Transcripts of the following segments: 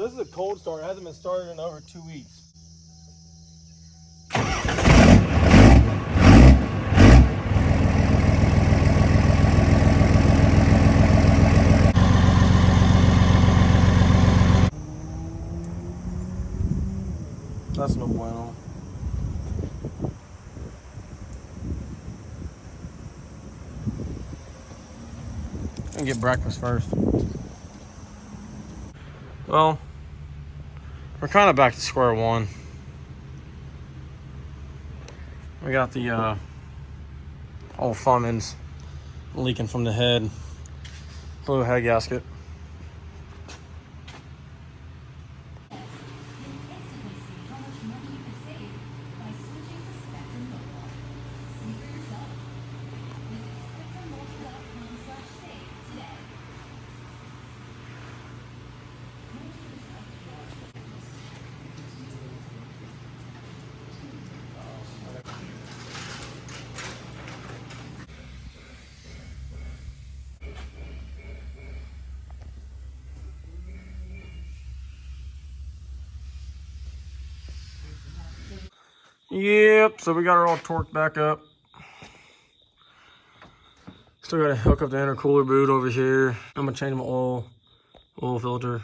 this is a cold start. It hasn't been started in over 2 weeks. That's no bueno. I'm gonna get breakfast first. Well, we're kind of back to square one. We got the old Fummins leaking from the head, blue head gasket. Yep, so we got her all torqued back up. Still gotta hook up the intercooler boot over here. I'm gonna change my oil filter.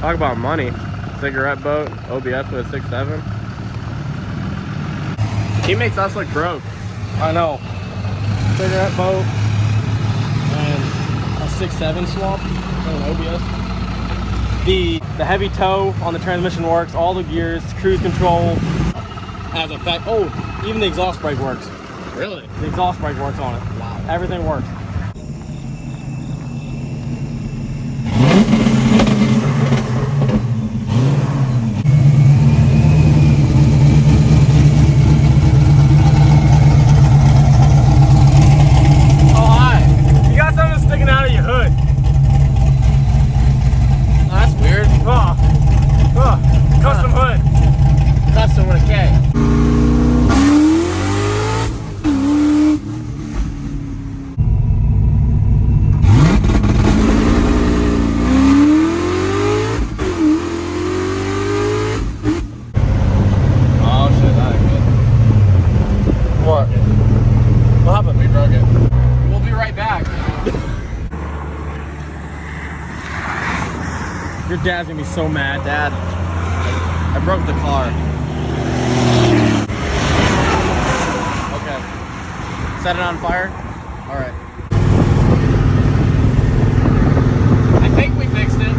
Talk about money. Cigarette boat, OBS with a 6.7. He makes us look broke. I know. Cigarette boat and a 6.7 swap and an OBS. The heavy toe on the transmission works, all the gears, cruise control has effect. Oh, even the exhaust brake works. Really? The exhaust brake works on it. Wow. Everything works. Custom hood. Custom with a K. Oh shit, that ain't good. What? What happened? We broke it. We'll be right back. Your dad's gonna be so mad. Dad, I broke the car. Okay. Set it on fire? Alright. I think we fixed it.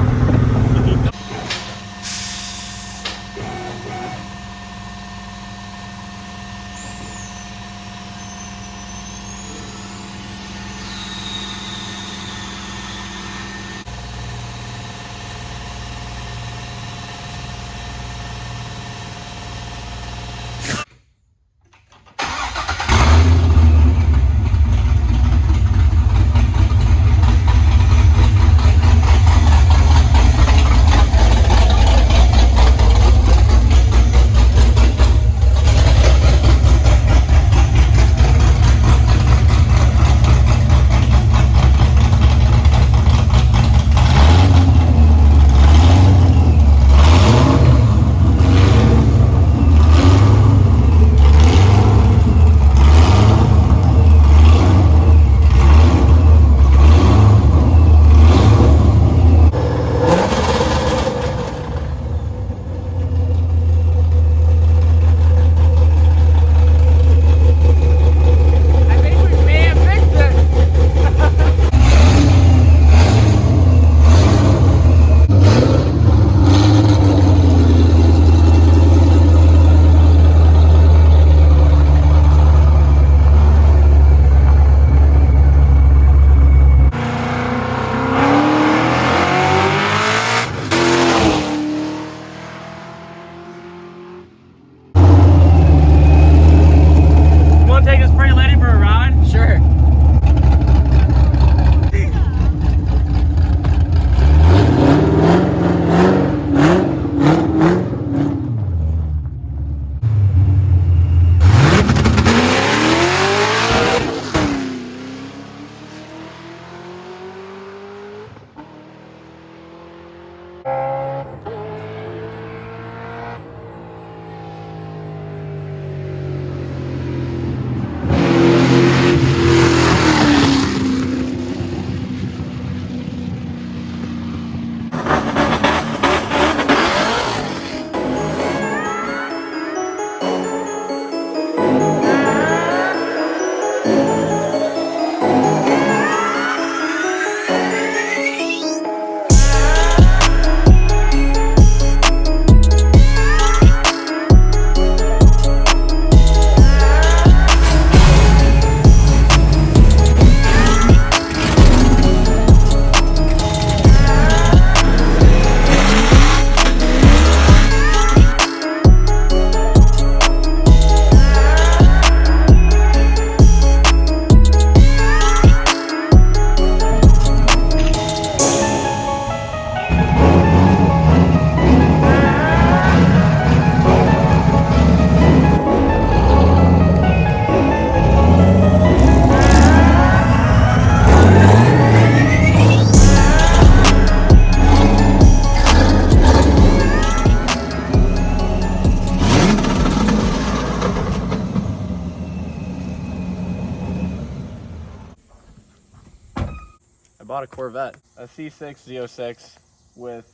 bought a Corvette, a C6 Z06 with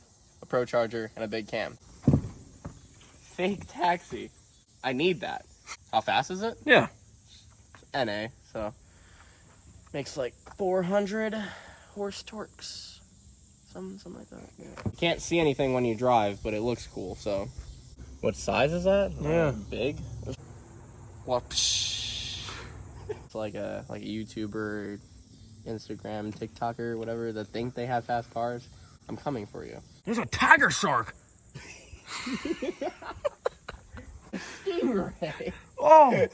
a Pro Charger and a big cam. Fake taxi. I need that. How fast is it? Yeah. NA, so makes like 400 horse torques. Something like that. Yeah. You can't see anything when you drive, but it looks cool, so. What size is that? Yeah. Big? Well, it's like a YouTuber, Instagram, TikToker, whatever, that think they have fast cars. I'm coming for you. There's a tiger shark. Stingray. Oh.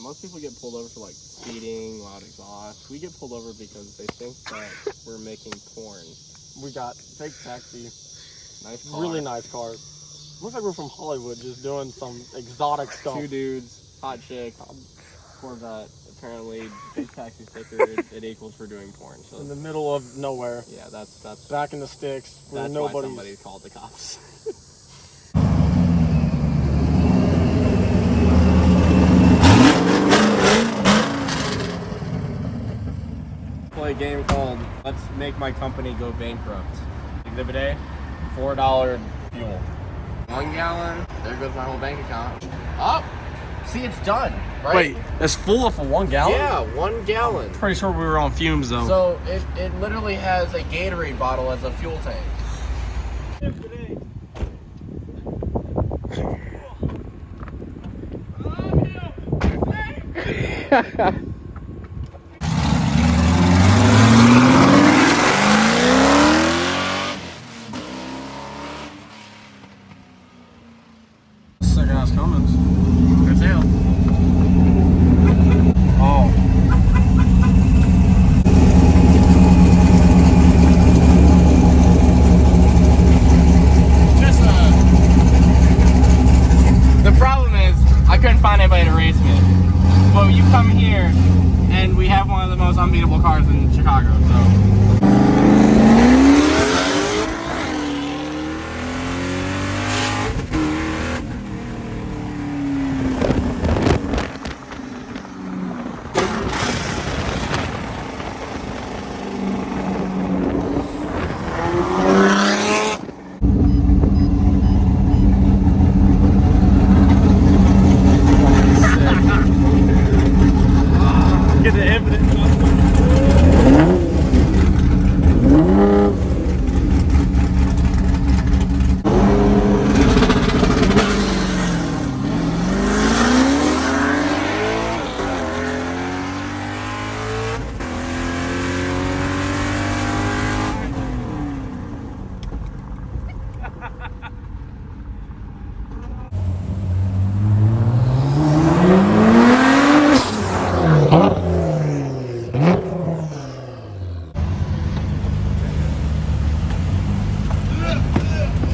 Most people get pulled over for like speeding, loud exhaust. We get pulled over because they think that we're making porn. We got fake taxi. Nice car. Really nice car. Looks like we're from Hollywood, just doing some exotic stuff. 2 dudes, hot chick, Corvette. Apparently, fake taxi sticker. It equals we're doing porn. So in the middle of nowhere. yeah, that's Back in the sticks. Where that's nobody. why somebody called the cops. Play a game called Let's Make My Company Go Bankrupt. Exhibit A, $4 fuel. 1 gallon, there goes my whole bank account. Oh, see, it's done, right? Wait, it's full of 1 gallon? Yeah, 1 gallon. Pretty sure we were on fumes though. So it literally has a Gatorade bottle as a fuel tank. Sick ass Fummins. For sale. Oh. Just the problem is I couldn't find anybody to race me. But you come here and we have one of the most unbeatable cars in Chicago, so. Get the evidence.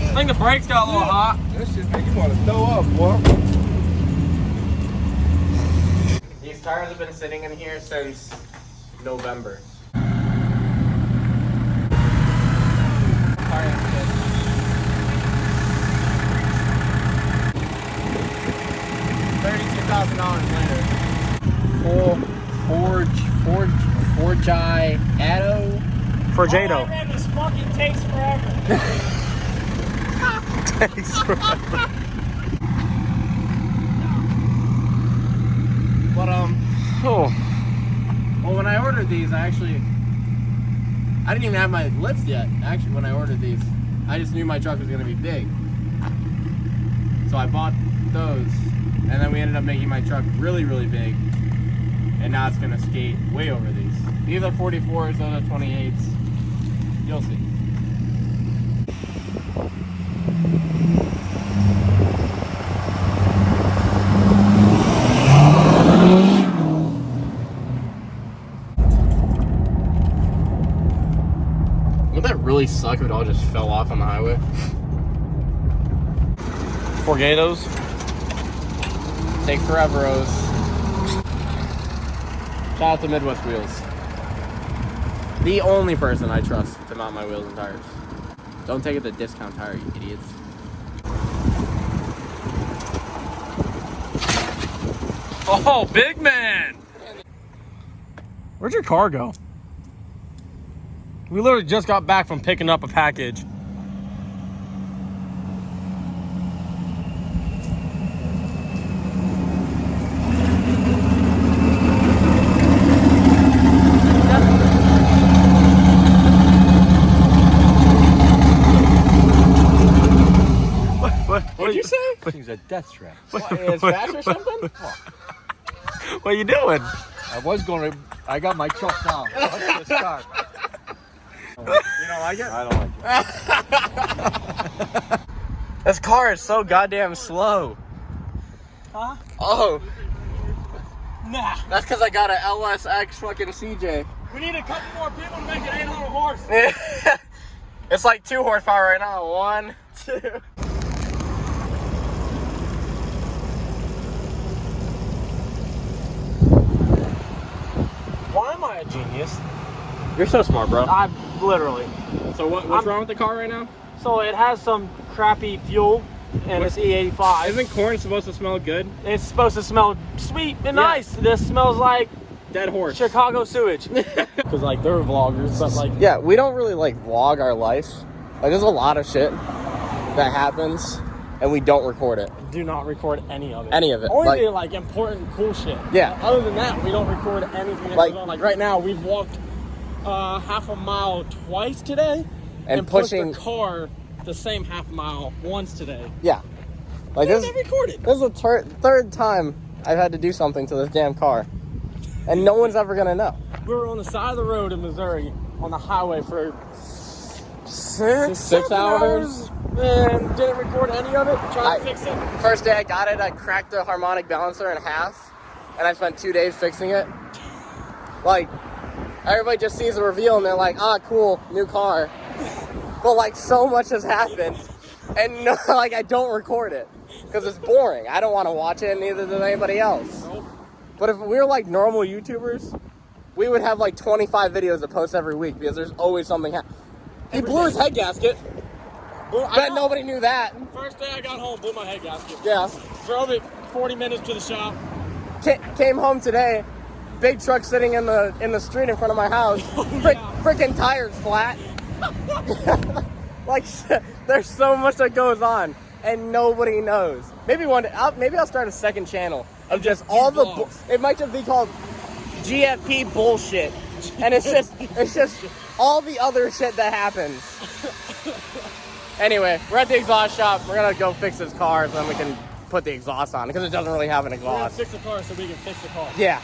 I think the brakes got a little hot. That shit make you want to throw up, boy. These tires have been sitting in here since November. $32,000 later. Forgi Atto. Forjado. Man, this fucking takes forever. Takes forever. But Oh. well, when I ordered these, I didn't even have my lifts yet. Actually, when I ordered these, I just knew my truck was gonna be big. So I bought those, and then we ended up making my truck really, really big. And now it's gonna skate way over these. These are 44s, those are 28s. You'll see. Would that really suck if it all just fell off on the highway? Forgatos. Take forever, Rose. Shout out to Midwest Wheels. The only person I trust to mount my wheels and tires. Don't take it the discount tire, you idiots. Oh, big man! Where'd your car go? We literally just got back from picking up a package. What'd you say? He's a death trap. What, is fast or something? What are you doing? I was going to. I got my truck now. Watch the start. You don't like it? I don't like it. This car is so goddamn slow. Huh? Oh, Nah. that's because I got an LSX fucking CJ. We need a couple more people to make it 800 horse. It's like 2 horsepower right now. 1, 2. Why am I a genius? You're so smart, bro. I'm literally. So what's wrong with the car right now? So it has some crappy fuel and it's E85. Isn't corn supposed to smell good? It's supposed to smell sweet and Yeah. nice. This smells like Dead horse. Chicago sewage. Because like they're vloggers, but like Yeah, we don't really like vlog our life. Like there's a lot of shit that happens and we don't record it. do not record any of it. Any of it. Only like important cool shit. Yeah. Other than that, we don't record anything that Like- goes on. Like right now, we've walked half a mile twice today And pushed pushing- the car the same half mile once today. Yeah. Like It's this, not recorded. this is the third time I've had to do something to this damn car. And no one's ever gonna know. We were on the side of the road in Missouri on the highway for Six hours? and didn't record any of it. Trying to I- fix it. First day I got it, I cracked the harmonic balancer in half. And I spent 2 days fixing it. Like, everybody just sees the reveal and they're like, ah, cool, new car. But like, so much has happened. And no, like, I don't record it. Because it's boring. I don't want to watch it, and neither does anybody else. Nope. But if we were like normal YouTubers, we would have like 25 videos to post every week because there's always something happening. He Every blew day. his head gasket. Well, I Bet know. nobody knew that. First day I got home, blew my head gasket. Yeah. Drove it 40 minutes to the shop. Came home today, big truck sitting in the street in front of my house. Freaking tires flat. Like, there's so much that goes on, and nobody knows. Maybe one day, maybe I'll start a second channel of just all the. It might just be called GFP bullshit, and it's just all the other shit that happens. Anyway, we're at the exhaust shop. We're gonna go fix this car, so then we can put the exhaust on because it doesn't really have an We're gonna exhaust. fix the car so we can fix the car. Yeah.